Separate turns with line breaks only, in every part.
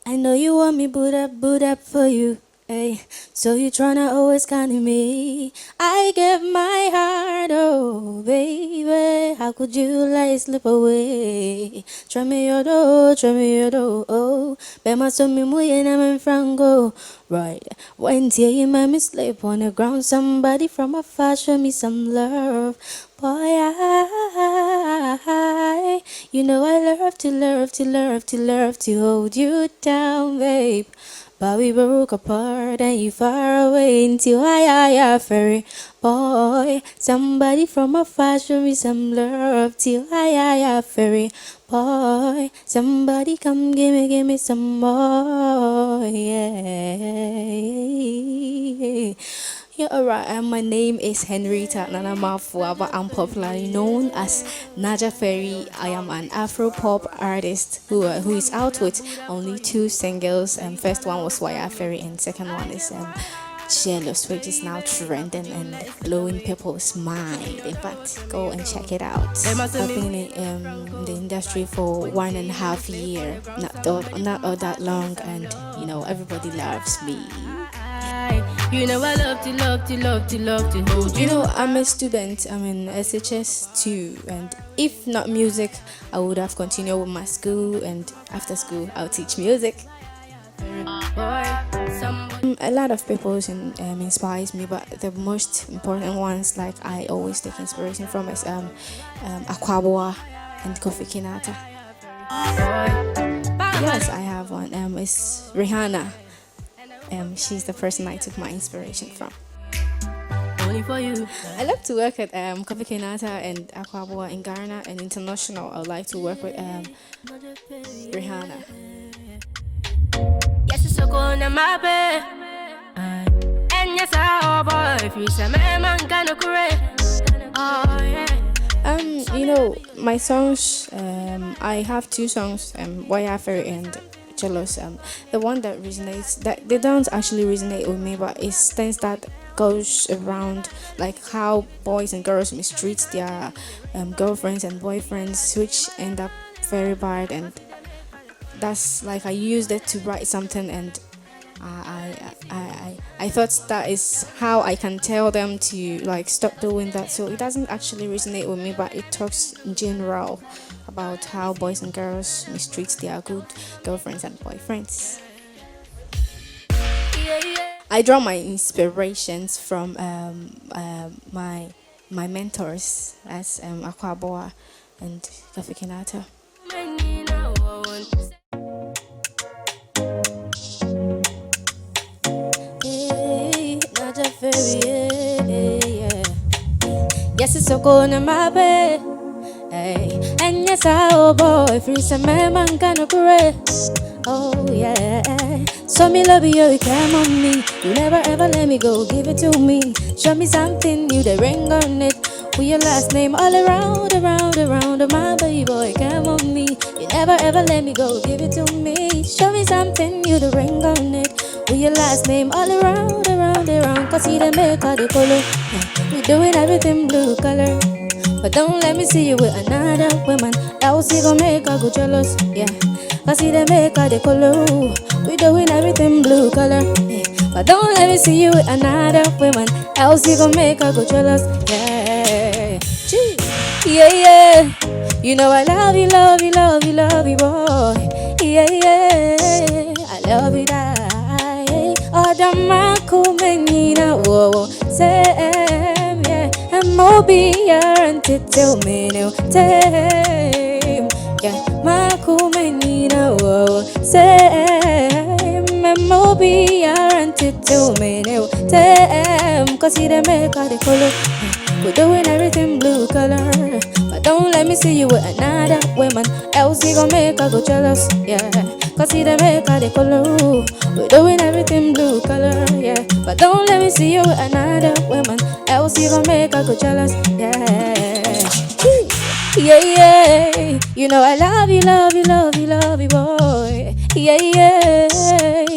I know you want me boot up for you. Hey, so you tryna always count me. I give my heart, oh baby. How could you let it slip away? Try me your door, oh. Bema so me muy and I'm in Franco. Right, when you made me sleep on the ground, somebody from afar show me some love. Boy, you know I love to hold you down, babe. But we broke apart and you far away until I ferry. Boy, somebody from afar show me some love till I ferry. Boy, somebody come give me some more, yeah. Yeah, alright. My name is Henrietta Nana Mafua, but I'm popularly known as Naja Ferry. I am an Afro pop artist who is out with only two singles. First one was Wire Ferry, and second one is Jealous, which is now trending and blowing people's mind. In fact, go and check it out. I've been in the industry for 1.5 years, not all that long, and you know everybody loves me. You know I love to hold you. You know I'm a student. I'm in SHS 2, and if not music, I would have continued with my school, and after school I'll teach music. A lot of people inspires me, but the most important ones, like I always take inspiration from, is Aquaboa and Kofi Kinata. Yes, I have one. It's Rihanna. She's the person I took my inspiration from. Only for you. I like to work at Kofi Kinata and Aquaboa in Ghana, and international. I would like to work with Rihanna. Yes, it's so cool na mabe. And yes, I boy, if you say man gonna correct. Oh yeah. You know, my songs. I have two songs. Why Ferry and Jealous. The one that resonates, that they don't actually resonate with me, but it's things that goes around, like how boys and girls mistreat their girlfriends and boyfriends, which end up very bad, and that's like I used it to write something, and I thought that is how I can tell them to like stop doing that. So it doesn't actually resonate with me, but it talks in general about how boys and girls mistreat their good girlfriends and boyfriends. I draw my inspirations from my mentors as Aquaboa and Kofi Kinata. Yes, it's so cold in my bed. Hey. And yes, oh boy, free some man kind of great. Oh yeah. So me love you, you came on me. You never ever let me go, give it to me. Show me something new, the ring on it. With your last name all around, my baby boy, come on me. You never ever let me go, give it to me. Show me something new, the ring on it. With your last name all around, cause you the make all the color. We doing everything blue color. But don't let me see you with another woman, else you gon' make her go jealous, yeah. Cause see them make her the color. We doing everything blue color, yeah. But don't let me see you with another woman, else you gon' make her go jealous, yeah. Gee. Yeah. You know I love you, boy. Yeah. I love you, die. Oh, the man cool menina, whoa, say, yeah. M.O.B. and tell me no time. Yeah, my cool menina, whoa, say, M.O.B. and tell me no time. Cause he the make all the color. We're doing everything blue color. But don't let me see you with another woman, else you gon' make her go jealous, yeah. Cause he the make all the color. We're doing everything blue color, yeah. But don't let me see you with another woman, else you gon' make her go jealous, yeah. Yeah. You know I love you, boy. Yeah.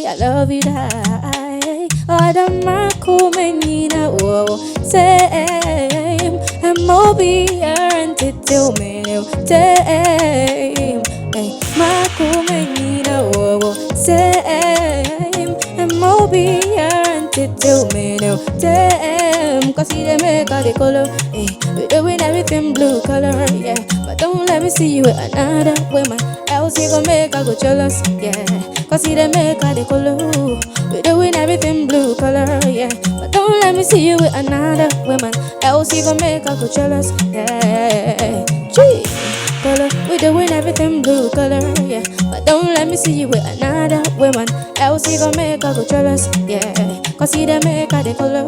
I love you, die. Oh, the Marco Menina, whoa, same. M.O.B. and tell me no time. Marco Menina, whoa, Damn, and Moby and tell me no. Damn, cause see them make all the color. We doing everything blue color, yeah. But don't let me see you with another woman. Else you gon' make I go jealous, yeah. Cause see them make all the color. We doing everything blue color, yeah. But don't let me see you with another woman. Else you gon' make I go jealous, yeah. Gee. Color, we doing everything blue color, yeah. But don't let me see you with another woman. Else you gon' make her go jealous, yeah. Cause see them make her the color.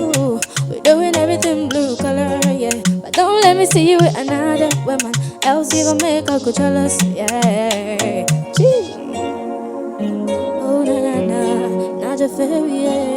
We doing everything blue color, yeah. But don't let me see you with another woman. Else you gon' make her go jealous, yeah. Gee. Oh na na na, Naja fairy, yeah.